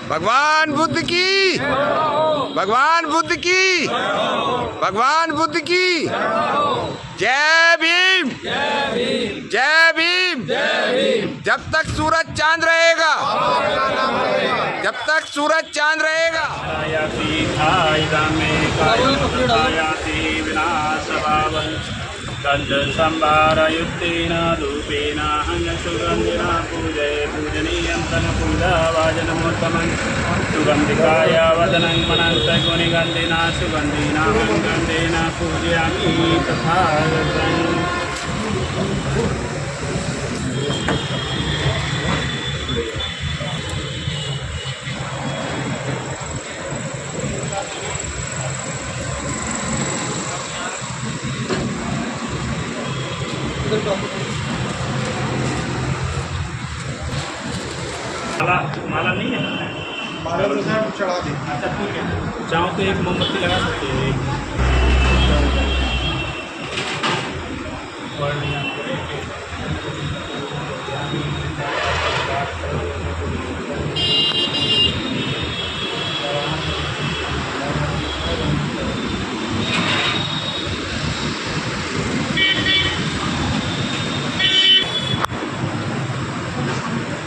भगवान बुद्ध की, भगवान बुद्ध की, भगवान बुद्ध की। जय भीम, जय भीम। जब तक सूरज चांद रहेगा, जब तक सूरज चांद रहेगा। संभारयुक्तेन धूपेन सुगन्धिना पूजये पूजनीयं तनपूजावाचनमुत्तमं सुगन्धिकाय वदनं मनन्तगुणिगन्धिना सुगन्धिना गन्धेन पूजयामि तथागतम्। माला नहीं है, माला चढ़ा दी। अच्छा ठीक है, चाहो तो एक मोमबत्ती लगा सकते हैं।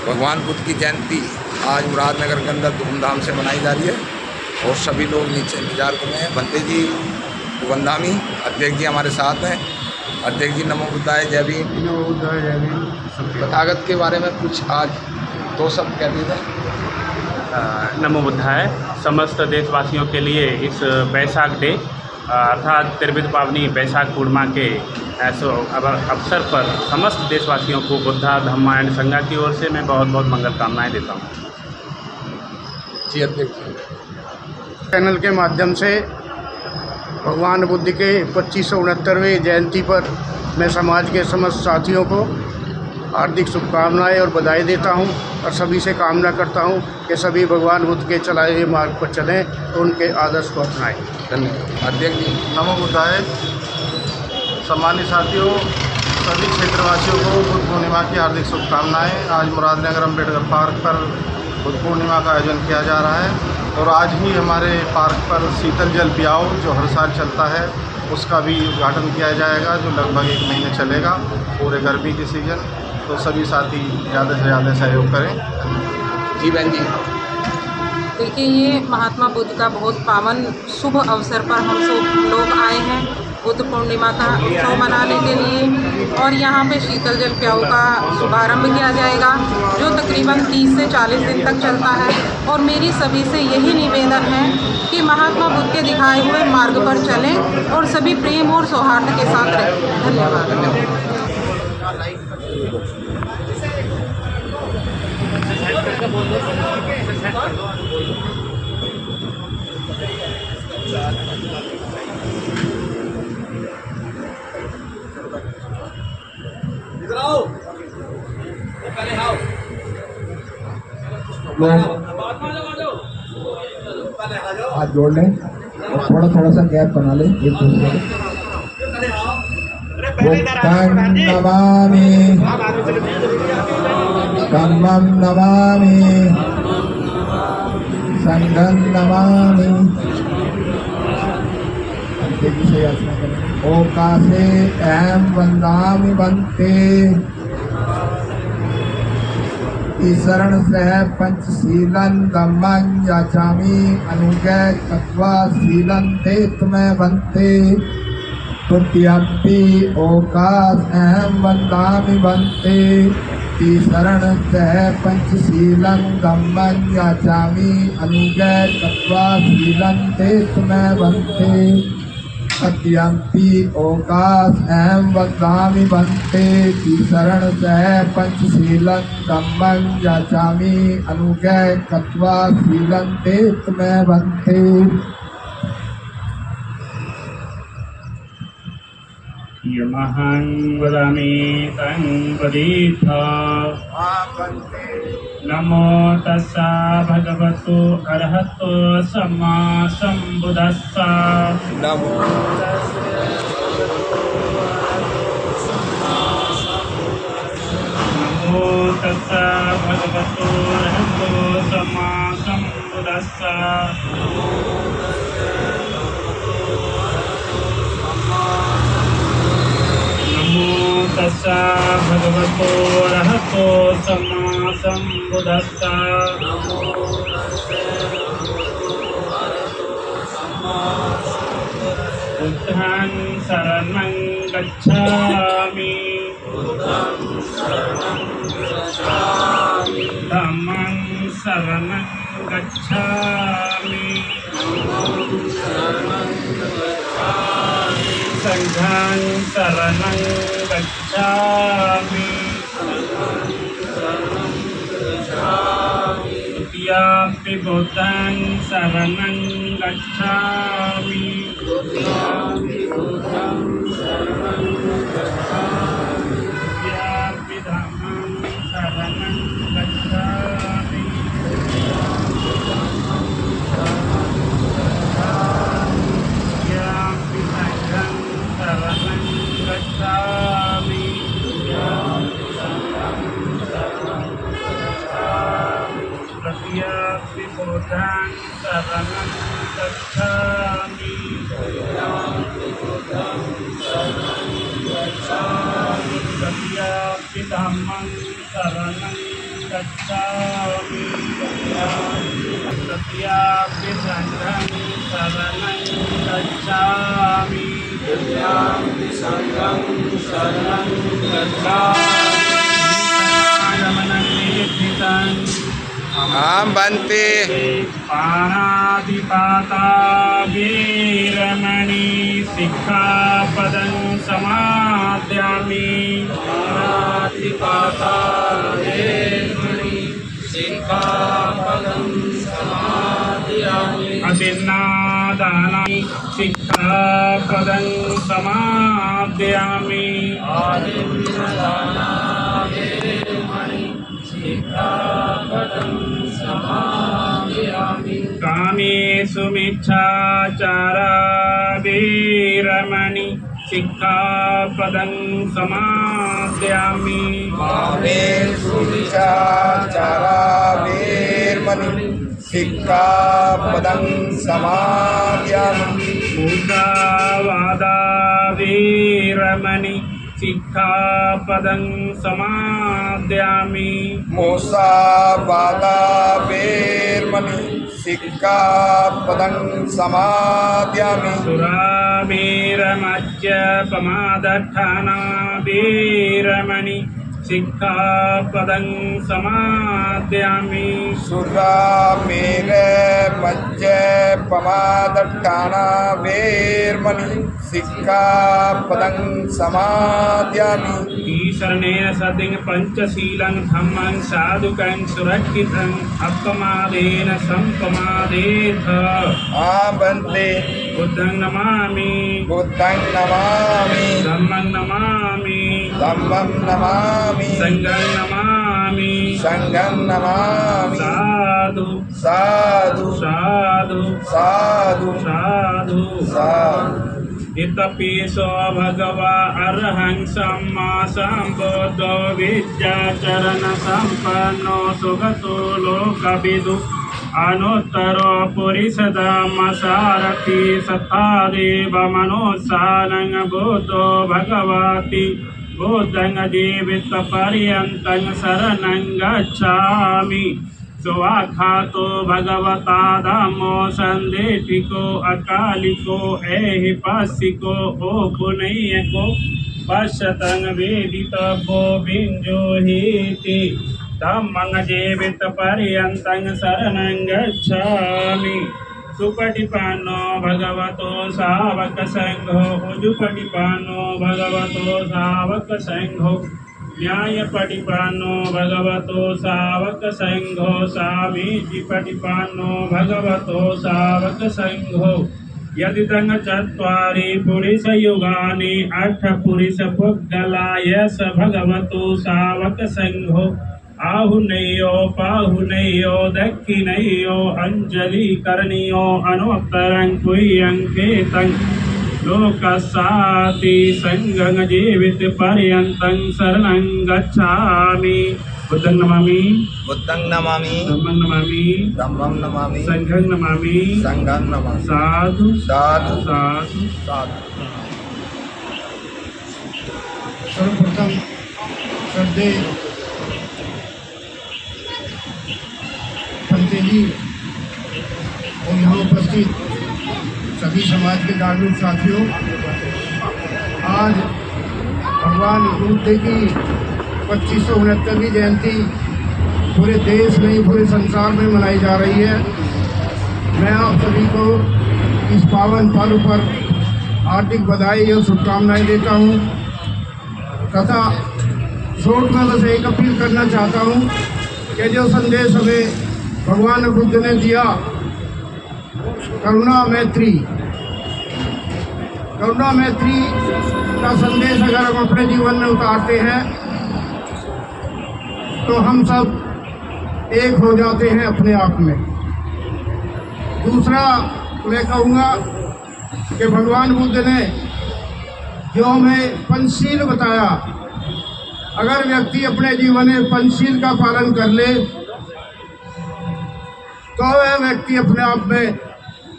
भगवान बुद्ध की जयंती आज मुरादनगर के अंदर धूमधाम से मनाई जा रही है और सभी लोग नीचे इंतजार कर रहे हैं। बंते जी वंदामी अध्यक्ष जी हमारे साथ हैं। अध्यक्ष जी नमो बुद्धाय, जय भीम। नमो बुद्धाय, जय भीम। तथागत के बारे में कुछ आज दो शब्द कह दीजिए। नमो बुद्धाय। समस्त देशवासियों के लिए इस वैशाख डे अर्थात त्रिविध पावनी वैशाख पूर्णिमा के अवसर पर समस्त देशवासियों को बुद्धा धम्मा एंड संघा की ओर से मैं बहुत बहुत मंगल कामनाएं देता हूँ। जी अध्यक्ष। चैनल के माध्यम से भगवान बुद्ध के 2569वें जयंती पर मैं समाज के समस्त साथियों को हार्दिक शुभकामनाएं और बधाई देता हूं और सभी से कामना करता हूं कि सभी भगवान बुद्ध के चलाए हुए मार्ग पर चलें और उनके आदर्श को अपनाएं। धन्यवाद। अध्यक्ष जी नमो बुद्धाय। सम्मानित साथियों, सभी क्षेत्रवासियों को बुद्ध पूर्णिमा की हार्दिक शुभकामनाएं। आज मुरादनगर अम्बेडकर पार्क पर बुद्ध पूर्णिमा का आयोजन किया जा रहा है और आज ही हमारे पार्क पर शीतल जल पियाओ जो हर साल चलता है उसका भी उद्घाटन किया जाएगा, जो लगभग 1 महीने चलेगा पूरे गर्मी की सीजन। तो सभी साथी ज़्यादा से ज़्यादा सहयोग करें। जी बहन जी। देखिए, ये महात्मा बुद्ध का बहुत पावन शुभ अवसर पर हम सब लोग आए हैं बुद्ध पूर्णिमा का उत्सव मनाने के लिए और यहाँ पे शीतल जल पियाओ का शुभारंभ किया जाएगा जो तकरीबन 30 से 40 दिन तक चलता है। और मेरी सभी से यही निवेदन है कि महात्मा बुद्ध के दिखाए हुए मार्ग पर चलें और सभी प्रेम और सौहार्द के साथ रहें। धन्यवाद। हाथ जोड़ लें और थोड़ा थोड़ा सा गैप बना लें एक दूसरे बुद्धं नमामि, धम्मं नमामि, संघं नमामि। ओकासे अहं वन्दामि बन्ते शरण सह पंचशीलं धम्मं याचामि अनुगै तत्वा शीलं ते तुम्हें बन्ते तुत्यंपि ओकास अहं वन्दामि बन्ते शरण सह पंचशीलं धम्मं याचामि अनुगै तत्वा शीलं ते तुम्हें बन्ते सत्यंपि ओकास अहं वदामि बन्ते शरण सह पंचशीलं धम्मं याचामि अनुगै तत्वा शीलं ते तुम्हें बन्ते। यमहं वदामि तं वदित्वा नमो तस्सा भगवतो अरहतो सम्मा सम्बुद्धस्सा। नमो तस्सा भगवतो अरहतो सम्मा सम्बुद्धस्सा। तस्सा नमो तस्सा भगवतो अरहतो सम्मा सम्बुद्धस्सा बुद्धं शरणं गच्छामि धम्मं शरणं गच्छामि संघं शरणं गच्छामि द्वितीयं बुद्धं शरणं गच्छामि धम्मं शरणं गच्छामि तृतीयं संघं शरणं गच्छामि आम बनते पाणातिपाता वीरमणि सिक्खापदं समादयामि पाणातिपाता वीरमणि सिक्खापदं समादयामि अदिन्नादाना सिक्खापदं समादयामि अदिन्नादाना वीरमणि सिक्खापदं समादयामि कामेषु मिच्छाचारा वीरमणि सिक्खापदं समादयामि कामेषु मिच्छाचारा वीरमणि सिक्खापदं समादयामि मूढावादा वीरमणि सिक्खापदं समादयामि मोसावादा वीरमणि सिक्खापदं समादयामि सुरामेरमज्जपमादठाना वीरमणि सिक्खापदं समादयामि सुरामेरमज्जपमादठाना वीरमणि सिक्खापदं समादयामि ईशरणेन सतिं पंचशीलं धम्मं साधुकं सुरक्षितं अपमादेन संपमादेथ बन्ते बुद्धं नमामि धम्मं नमामि संघं नमामि साधु साधु साधु साधु साधु साधु इतपिसो भगवा अरहं सम्मा सम्बुद्धो विद्याचरण संपन्नो सुगतो लोकविदु अनुत्तरो पुरुषधम्म सारथि सथा देव मनोसानं बुद्धो भगवति बुद्धं जीवितपर्यन्तं शरणं गच्छामि स्वाखातो भगवता धम्मो संदेशिको अकालिको एहिपासिको ओ पुनैयको पश्यतं वेदितव्यो विञ्जोहीति धम्मं जीवितपर्यन्तं शरणं गच्छामि सुपटिपानो भगवतो सावक संघो उजुपटिपानो भगवतो सावक संघो न्यायपटिपानो भगवतो सावक संघो सामीचिपटिपानो भगवतो सावक संघो यदि तंग चत्वारि पुरुषयुगानि अठ पुरुष पुद्गलाय स भगवतो सावक संघो आहुनेयो पाहुनेयो दक्षिणेयो अंजलि करणीयो अनुत्तरं कुह्यं केतं लोकसाति संगं जीवित पर्यन्तं शरणं गच्छामि बुद्धं नमामि बुद्धं नमामि धम्मं नमामि धम्मं नमामि संघं नमामि संघं नमामि साधु साधु साधु साधु। सर्वप्रथम श्रद्धे पंते जी और यहाँ उपस्थित सभी समाज के जागरूक साथियों, आज भगवान बुद्ध की 2569वीं जयंती पूरे देश में, पूरे संसार में मनाई जा रही है। मैं आप सभी को इस पावन पर्व पर हार्दिक बधाई और शुभकामनाएं देता हूं तथा शॉर्ट में बस एक अपील करना चाहता हूं कि जो संदेश हमें भगवान बुद्ध ने दिया, करुणा मैत्री का संदेश अगर हम अपने जीवन में उतारते हैं तो हम सब एक हो जाते हैं अपने आप में। दूसरा मैं कहूँगा कि भगवान बुद्ध ने जो हमें पंचशील बताया, अगर व्यक्ति अपने जीवन में पंचशील का पालन कर ले तो वह व्यक्ति अपने आप में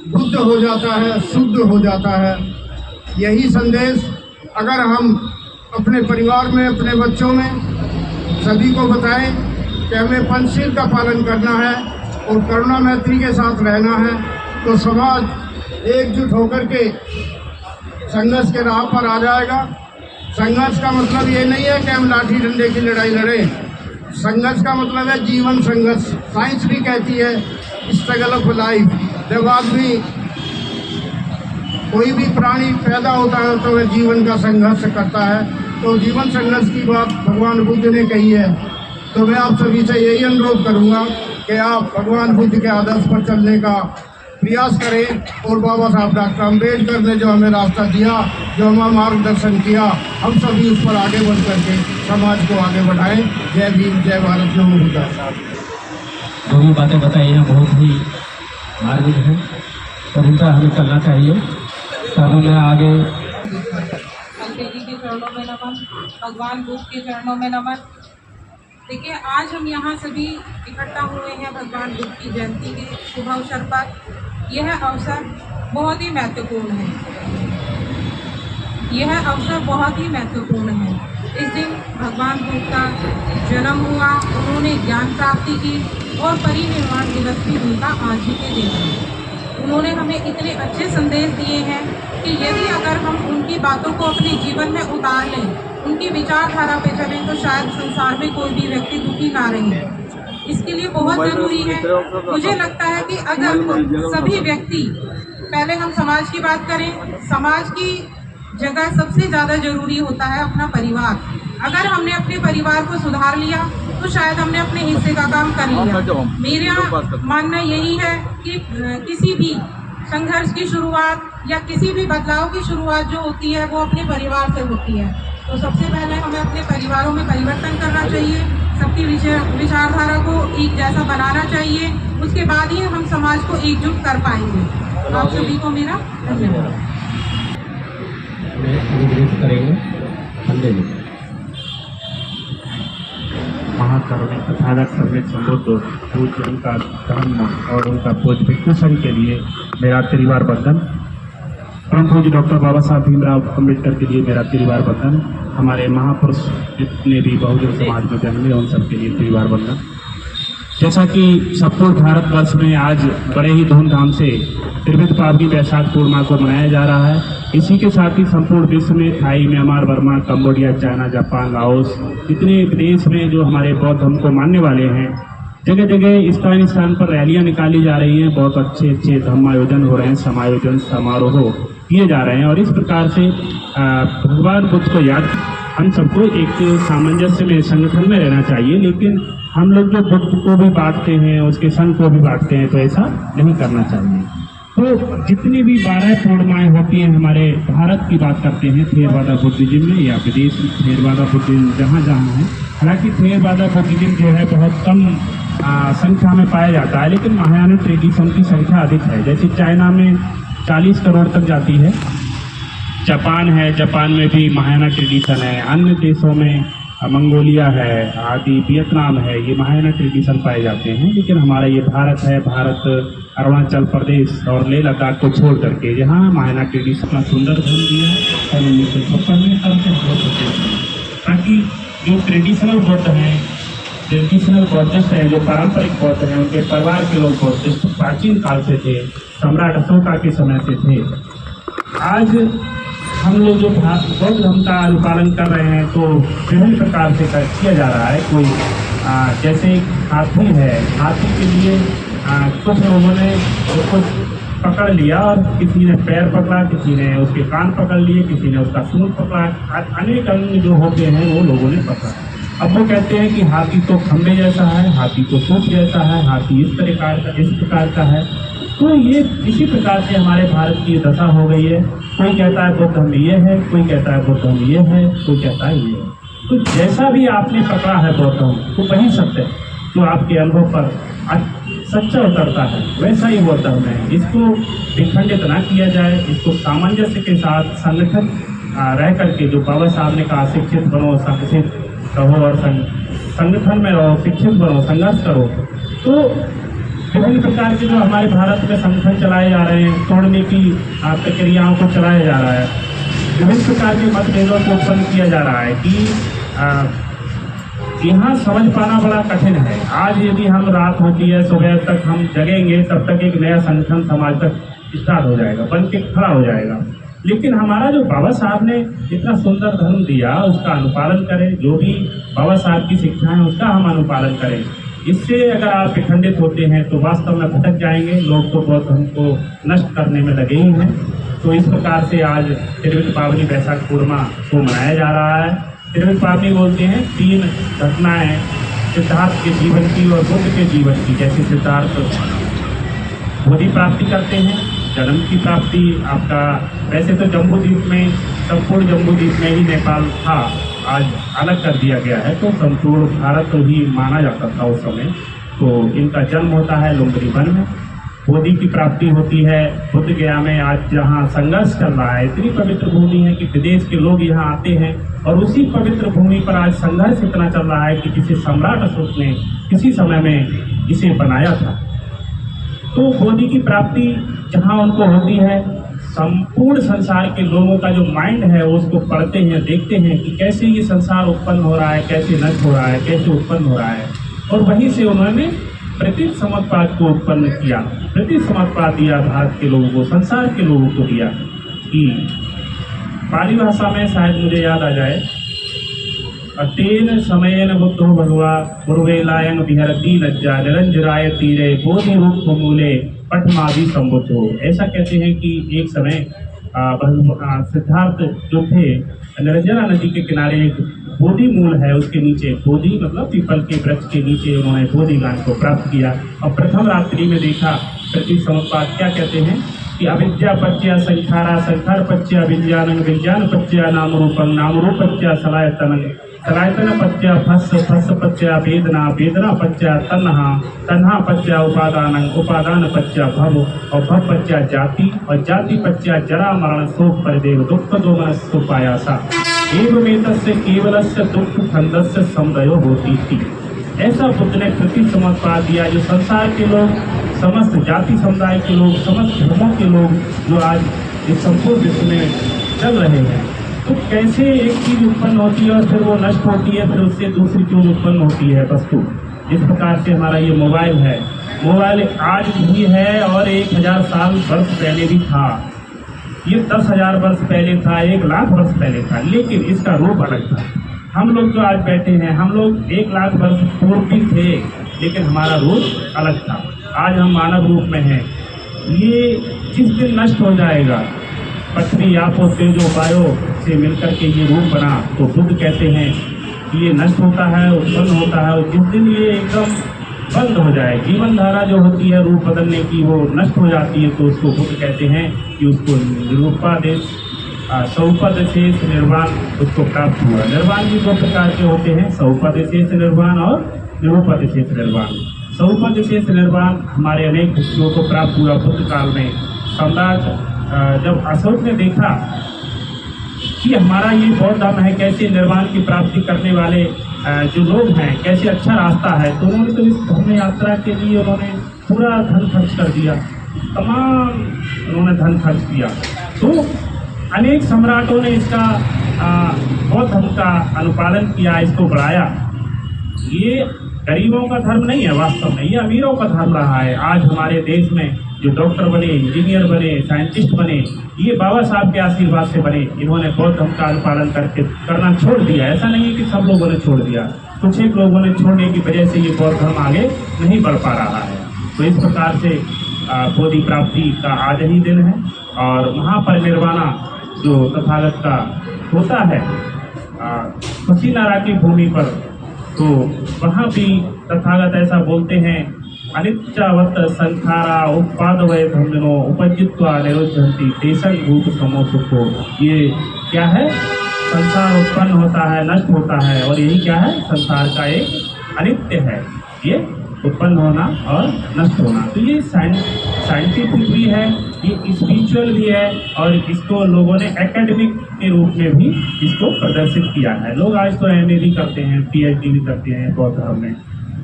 बुद्ध हो जाता है, शुद्ध हो जाता है। यही संदेश अगर हम अपने परिवार में, अपने बच्चों में सभी को बताएं कि हमें पंचशील का पालन करना है और करुणा मैत्री के साथ रहना है, तो समाज एकजुट होकर के संघर्ष के राह पर आ जाएगा। संघर्ष का मतलब ये नहीं है कि हम लाठी डंडे की लड़ाई लड़ें। संघर्ष का मतलब है जीवन संघर्ष। साइंस भी कहती है स्ट्रगल ऑफ लाइफ। जब आदमी, कोई भी प्राणी पैदा होता है तो वह जीवन का संघर्ष करता है। तो जीवन संघर्ष की बात भगवान बुद्ध ने कही है। तो मैं आप सभी से यही अनुरोध करूंगा कि आप भगवान बुद्ध के आदर्श पर चलने का प्रयास करें और बाबा साहब डॉक्टर अम्बेडकर ने जो हमें रास्ता दिया, जो हमारा मार्गदर्शन किया, हम सभी उस पर आगे बढ़ करके समाज को आगे बढ़ाएं। जय भीम, जय भारत, जय बुद्ध। जो भी बातें बताई हैं बहुत ही मार्मिक है और इनका हमें करना चाहिए। तब मैं आगे पंते जी के चरणों में नमन, भगवान बुद्ध के चरणों में नमन। देखिए, आज हम यहाँ सभी इकट्ठा हुए हैं भगवान बुद्ध की जयंती के शुभ अवसर पर। यह अवसर बहुत ही महत्वपूर्ण है। यह अवसर बहुत ही महत्वपूर्ण है। इस दिन भगवान बुद्ध का जन्म हुआ, उन्होंने ज्ञान प्राप्ति की और परिनिर्वाण दिवस भी उनका आज ही के दिन है। उन्होंने हमें इतने अच्छे संदेश दिए हैं कि यदि अगर हम उनकी बातों को अपने जीवन में उतार लें, उनकी विचारधारा पे चलें, तो शायद संसार में कोई भी व्यक्ति दुखी ना रहे। इसके लिए बहुत जरूरी है, मुझे लगता है कि अगर सभी व्यक्ति, पहले हम समाज की बात करें, समाज की जगह सबसे ज़्यादा जरूरी होता है अपना परिवार। अगर हमने अपने परिवार को सुधार लिया तो शायद हमने अपने हिस्से का काम कर लिया। मेरा मानना यही है कि किसी भी संघर्ष की शुरुआत या किसी भी बदलाव की शुरुआत जो होती है वो अपने परिवार से होती है। तो सबसे पहले हमें अपने परिवारों में परिवर्तन करना चाहिए, सबकी विचारधारा को एक जैसा बनाना चाहिए, उसके बाद ही हम समाज को एकजुट कर पाएंगे। आप सभी को मेरा धन्यवाद। महाकरुणिक तथागत सम्यक संबुद्ध पूज्य उनका धर्म और उनका पूज्य भिक्षुषण के लिए मेरा त्रिवार बंधन। परम पूज्य डॉक्टर बाबा साहब भीमराव अम्बेडकर के लिए मेरा त्रिवार बंधन। हमारे महापुरुष जितने भी बहुजन समाज में जन्मे उन सबके लिए त्रिवार बंधन। जैसा कि संपूर्ण भारतवर्ष में आज बड़े ही धूमधाम से त्रिविध पावनी वैशाख पूर्णिमा को मनाया जा रहा है, इसी के साथ ही संपूर्ण विश्व में Thai, Myanmar, Burma, Cambodia, China, Japan, Laos, जितने देश में जो हमारे बौद्ध धर्म को मानने वाले हैं, जगह जगह स्थान स्थान पर रैलियां निकाली जा रही हैं। बहुत अच्छे अच्छे धर्मायोजन हो रहे हैं, समायोजन समारोह किए जा रहे हैं। और इस प्रकार से भगवान बुद्ध को याद हम सबको एक सामंजस्य में, संगठन में रहना चाहिए। लेकिन हम लोग जो बुद्ध को भी बांटते हैं, उसके संघ को भी बांटते हैं, तो ऐसा नहीं करना चाहिए। तो जितनी भी 12 पूर्णिमाएँ होती हैं, हमारे भारत की बात करते हैं थेरवादा बुद्धिज्म में या विदेश थेरवादा बुद्धिज्म जहाँ जहाँ है। हालांकि थेरवादा बुद्धिज्म जो है बहुत कम संख्या में पाया जाता है, लेकिन महायान ट्रेडिशन की संख्या अधिक है। जैसे चाइना में 40 करोड़ तक जाती है, जापान है, जापान में भी महायाना ट्रेडिशन है, अन्य देशों में मंगोलिया है आदि, वियतनाम है, ये महायाना ट्रेडिशन पाए जाते हैं। लेकिन हमारा ये भारत है, भारत अरुणाचल प्रदेश और लेह लद्दाख को छोड़ करके जहाँ महायाना ट्रेडिशन का सुंदर धर्म दिया है और 1956 में तब से बहुत होते हैं, ताकि जो ट्रेडिशनल बौद्ध हैं, ट्रेडिशनल बौद्धिस्ट हैं, जो पारंपरिक बौद्ध हैं, उनके परिवार के लोग बौद्धिस्ट प्राचीन काल से थे, सम्राट अशोका के समय से थे। आज हम लोग जो बौद्ध धर्म का अनुपालन कर रहे हैं तो विभिन्न प्रकार से किया जा रहा है। कोई जैसे हाथी है, हाथी के लिए कुछ लोगों ने उसको पकड़ लिया और किसी ने पैर पकड़ा, किसी ने उसके कान पकड़ लिए, किसी ने उसका सूंड पकड़ा, अनेक अंग जो होते हैं वो लोगों ने पकड़ा। अब वो कहते हैं कि हाथी तो खंबे जैसा है, हाथी तो सूप जैसा है, हाथी इस प्रकार का है। तो ये इसी प्रकार से हमारे भारत की दशा हो गई है। कोई कहता है बौद्ध धर्म ये है, कोई कहता है बौद्ध धर्म ये है, कोई कहता है ये है। तो जैसा भी आपने पकड़ा है बौद्ध धर्म तो वही सत्य है जो आपके अनुभव पर सच्चा उतरता है, वैसा ही बौद्ध धर्म है। इसको विखंडित ना किया जाए, इसको सामंजस्य के साथ संगठन रह करके, जो बाबा साहब ने कहा शिक्षित बनो, संगठित रहो और संगठन में रहो, शिक्षित बनो, संघर्ष करो। तो विभिन्न प्रकार के जो हमारे भारत में संगठन चलाए जा रहे हैं, तोड़ने की प्रक्रियाओं को चलाया जा रहा है, विभिन्न प्रकार के मतभेदों को उत्पन्न किया जा रहा है कि यहाँ समझ पाना बड़ा कठिन है। आज यदि हम रात होती है, सुबह तक हम जगेंगे, तब तक एक नया संगठन समाज तक स्टार्ट हो जाएगा, बन के खड़ा हो जाएगा। लेकिन हमारा जो बाबा साहब ने इतना सुंदर धर्म दिया, उसका अनुपालन करें। जो भी बाबा साहब की शिक्षा है उसका हम अनुपालन करें। इससे अगर आप विखंडित होते हैं तो वास्तव में भटक जाएंगे। लोग तो बौद्ध धर्म को नष्ट करने में लगे ही हैं। तो इस प्रकार से आज त्रिविध पावनी बैसाख पूर्णिमा को मनाया जा रहा है। त्रिविध पावनी बोलते हैं 3 घटनाएं सिद्धार्थ के जीवन की और बुद्ध के जीवन की। जैसे सिद्धार्थ बोधि प्राप्ति करते हैं, जन्म की प्राप्ति आपका, वैसे तो जम्बूद्वीप में, संपूर्ण जम्बूद्वीप में ही नेपाल था, आज अलग कर दिया गया है, तो संपूर्ण भारत ही माना जाता था उस समय। तो इनका जन्म होता है लुम्बिनी वन में, बोधि की प्राप्ति होती है बुद्ध गया में। आज जहाँ संघर्ष चल रहा है, इतनी पवित्र भूमि है कि विदेश के लोग यहाँ आते हैं, और उसी पवित्र भूमि पर आज संघर्ष इतना चल रहा है कि किसी सम्राट अशोक ने किसी समय में इसे बनाया था। तो बोधि की प्राप्ति जहाँ उनको होती है, संपूर्ण संसार के लोगों का जो माइंड है वो उसको पढ़ते हैं, देखते हैं कि कैसे ये संसार उत्पन्न हो रहा है, कैसे नष्ट हो रहा है, कैसे उत्पन्न हो रहा है। और वहीं से उन्होंने प्रतीक समत्पाद को उत्पन्न किया, प्रतीक समत्पाद दिया भारत के लोगों को, संसार के लोगों को दिया। कि पाली भाषा में शायद मुझे याद आ जाए, तेन समयेन बुद्धो भगवा पूर्वेलायन विहरती लज्जा निरंजराय तीरे बोधि रूप मूले पठमादि संबुद्धो। ऐसा कहते हैं कि एक समय सिद्धार्थ जो थे, निरंजना नदी के किनारे एक बोधि मूल है, उसके नीचे, बोधि मतलब पीपल के वृक्ष के नीचे उन्होंने बोधि ज्ञान को प्राप्त किया। और प्रथम रात्रि में देखा प्रतीक समत्पाद क्या कहते हैं कि अविद्या पच्चय संखारा, संखार पच्चय विज्ञानं, विज्ञान पच्चय नाम रूपं, नाम रूप पच्चय सलायतनं, सलायतन पच्चय फस्स, फस्स पच्चय वेदना, वेदना पच्चय तन्हा, तन्हा पच्चय उपादानं, उपादान पच्चय भव, और भव पच्चय जाति, और जाति पच्चय जरा मरण शोक परिदेव दुख दोमनस्य उपायासा एवमेतस्य केवलस्य दुख खंडस्य समदयो होती थी। ऐसा बुद्ध ने प्रतीक समत्पाद दिया, जो संसार के लोग, समस्त जाति समुदाय के लोग, समस्त धर्मों के लोग जो आज इस संपूर्ण विश्व में चल रहे हैं, तो कैसे एक चीज़ उत्पन्न होती है और फिर वो नष्ट होती है, फिर उससे दूसरी चीज़ उत्पन्न होती है वस्तु। इस प्रकार से हमारा ये मोबाइल है, मोबाइल आज भी है और 1000 साल वर्ष पहले भी था, ये 10,000 वर्ष पहले था, 1 लाख वर्ष पहले था, लेकिन इसका रूप अलग था। हम लोग जो आज बैठे हैं, हम लोग 1 लाख वर्ष पूर्व भी थे, लेकिन हमारा रूप अलग था। आज हम मानव रूप में हैं। ये जिस दिन नष्ट हो जाएगा, पृथ्वी आपो तेजो वायो से मिलकर के ये रूप बना, तो बुद्ध कहते हैं कि ये नष्ट होता है, उत्पन्न होता है, और जिस दिन ये एकदम बंद हो जाए, जीवन धारा जो होती है रूप बदलने की, वो नष्ट हो जाती है, तो उसको बुद्ध कहते हैं कि उसको निरूपादेश, सौपदेशेष निर्वाण उसको प्राप्त हुआ। निर्वाण भी 2 प्रकार के होते हैं, सौपदेशेष निर्वाण और निरूपादेशेष निर्वाण। सौपदेशेष निर्वाण हमारे अनेक ऋषियों को प्राप्त हुआ बुद्ध काल में। सम्राट जब अशोक ने देखा कि हमारा ये बौद्ध धर्म है, कैसे निर्वाण की प्राप्ति करने वाले जो लोग हैं, कैसे अच्छा रास्ता है। तो उन्होंने तो इस धर्म यात्रा के लिए उन्होंने पूरा धन खर्च कर दिया, तमाम उन्होंने धन खर्च किया। तो अनेक सम्राटों ने इसका बौद्ध धर्म का अनुपालन किया, इसको बढ़ाया। ये गरीबों का धर्म नहीं है, वास्तव में ये अमीरों का धर्म रहा है। आज हमारे देश में जो डॉक्टर बने, इंजीनियर बने, साइंटिस्ट बने, ये बाबा साहब के आशीर्वाद से बने। इन्होंने बौद्ध धर्म का अनुपालन करना छोड़ दिया। ऐसा नहीं है कि सब लोगों ने छोड़ दिया, कुछ एक लोगों ने छोड़ने की वजह से ये बौद्ध धर्म आगे नहीं बढ़ पा रहा है। तो इस प्रकार से बोधि प्राप्ति का आज ही दिन है और महापरिनिर्वाणा जो तथागत का होता है पसीनारा की भूमि पर, तो वहाँ भी तथागत ऐसा बोलते हैं, अनित्यावत संखारा उत्पादवय धम्मिनो उपजित्वा निरुद्धन्ति देशं भूत समोसुखो। ये क्या है? संसार उत्पन्न होता है, नष्ट होता है, और यही क्या है? संसार का एक अनित्य है, ये उत्पन्न होना और नष्ट होना। तो ये साइंटिफिक भी है, ये स्पिरिचुअल भी है, और इसको लोगों ने एकेडमिक के रूप में भी इसको प्रदर्शित किया है। लोग आज तो MA भी करते हैं, PhD भी करते हैं बौद्ध धर्म में।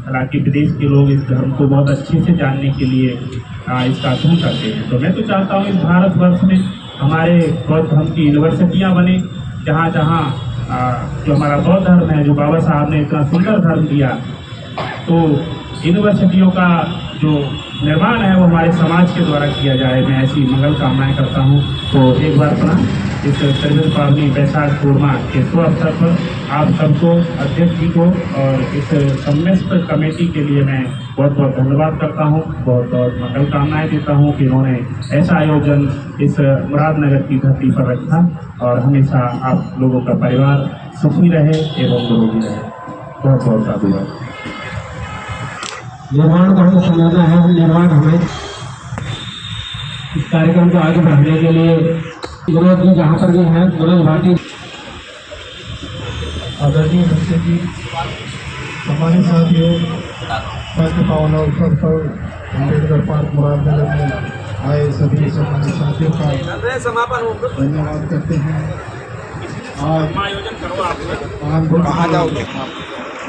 हालांकि विदेश के लोग इस धर्म को बहुत अच्छे से जानने के लिए इसका अध्ययन करते हैं। तो मैं तो चाहता हूँ इस भारतवर्ष में हमारे बौद्ध धर्म की यूनिवर्सिटियाँ बने, जहाँ जहाँ जो हमारा बौद्ध धर्म है, जो बाबा साहब ने इतना सुंदर धर्म दिया, तो यूनिवर्सिटियों का जो निर्माण है वो हमारे समाज के द्वारा किया जाए। मैं ऐसी मंगल कामनाएं करता हूँ। तो एक बार पुनः इस त्रिविध पावनी बैसाख पूर्णिमा के शुभ अवसर पर आप सबको, अध्यक्ष जी को और इस समस्त कमेटी के लिए मैं बहुत बहुत धन्यवाद करता हूँ, बहुत बहुत मंगल कामनाएं देता हूँ कि उन्होंने ऐसा आयोजन इस मुरादनगर की धरती पर रखा और हमेशा आप लोगों का परिवार सुखी रहे एवं निरोगी रहे। बहुत बहुत धन्यवाद। निर्माण को हमें समझना है। निर्माण हमें इस कार्यक्रम को आगे बढ़ाने के लिए विनोद जी जहाँ पर भी हैं, विनोद भाटी, आदरणीय बच्चे जी, हमारे साथियों, पवित्र पावन अवसर पर अम्बेडकर पार्क मुरादनगर में आए सभी सम्मानित साथियों का धन्यवाद करते हैं। आज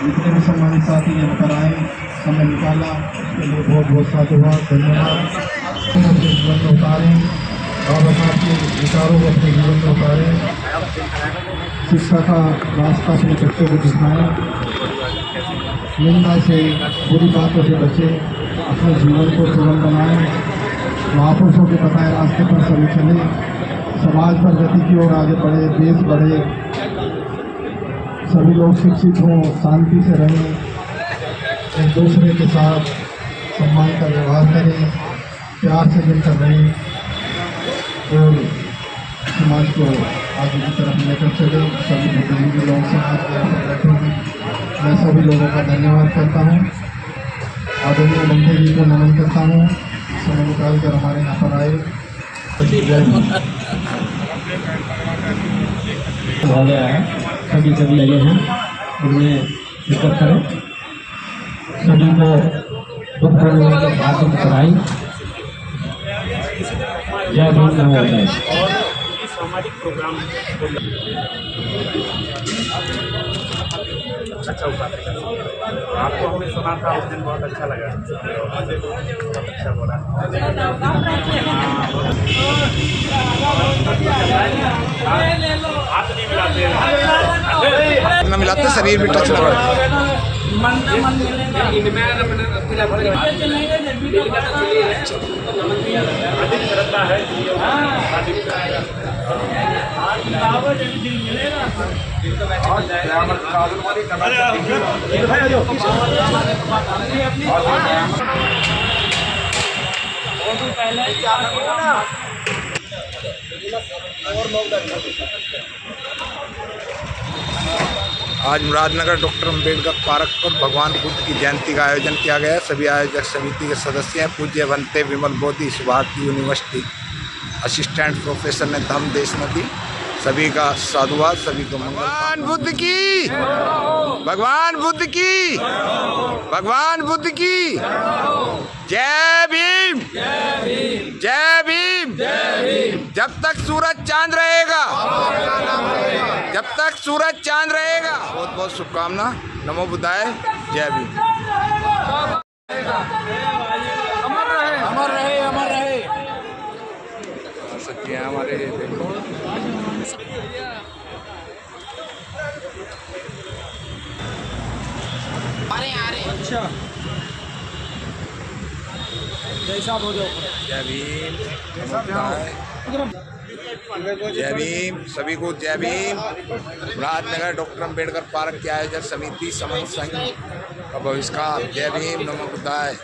जितने भी सम्मानित साथी यहाँ पर आए, समय निकाला, उसके लिए बहुत बहुत साधुवाद, धन्यवाद। अपने जीवन में उतारें, बाबा साहब के विचारों को अपने जीवन में उतारें, शिक्षा का रास्ता अपने बच्चों को दिखाएं, निंदा से, बुरी बातों से बचें, अपने जीवन को सुगम बनाएं, महापुरुषों के बताए रास्ते पर सभी चले, समाज प्रगति की ओर आगे बढ़े, देश बढ़े, सभी लोग शिक्षित हों, शांति से रहें, एक दूसरे के साथ सम्मान का व्यवहार करें, प्यार से मिलकर रहें और समाज को आगे की तरफ लेकर चले। सभी बुद्धिजीवी लोग समाज के यहाँ बैठे हैं, मैं सभी लोगों का धन्यवाद करता हूँ। आदरणीय बंटे जी को नमन करता हूँ, समय निकाल कर हमारे यहाँ पर आए। हो गया है, सभी लगे हैं, उनमें शिरकत करें। सभी को दुख पूर्णिमा के हार्दिक बधाई। जय भीम, नमो बुद्धाय। सामाजिक प्रोग्राम अच्छा हुआ, आपको हमने सुना था उस दिन, बहुत अच्छा लगा, बहुत अच्छा बोला। हाथ नहीं मिलाते, शरीर भी टच लगा। अधिक श्रद्धा है। आज मुरादनगर डॉक्टर अम्बेडकर पार्क पर भगवान बुद्ध की जयंती का आयोजन किया गया। सभी आयोजक समिति के सदस्य हैं। पूज्य बनते विमल बोधि भारतीय यूनिवर्सिटी असिस्टेंट प्रोफेसर ने धम्म देश नदी, सभी का साधुवाद, सभी को मंगल। भगवान बुद्ध की, भगवान बुद्ध की, भगवान बुद्ध की जय भीम, जय भीम, जय भीम, जय भीम। जब तक सूरज चांद रहेगा, जब तक सूरज चांद रहेगा। बहुत बहुत शुभकामना। नमो बुद्धाय। जय भीम। अमर रहे, अमर रहे, अमर रहे। सच्चे हैं हमारे, देखो अच्छा जैसा हो जाओ। जय भीम। जय भीम सभी को। जय भीम। मुरादनगर डॉक्टर अंबेडकर पार्क के आयोजक समिति समन्वय संघ का बहिष्कार। जय भीम। नमो बुद्धाय।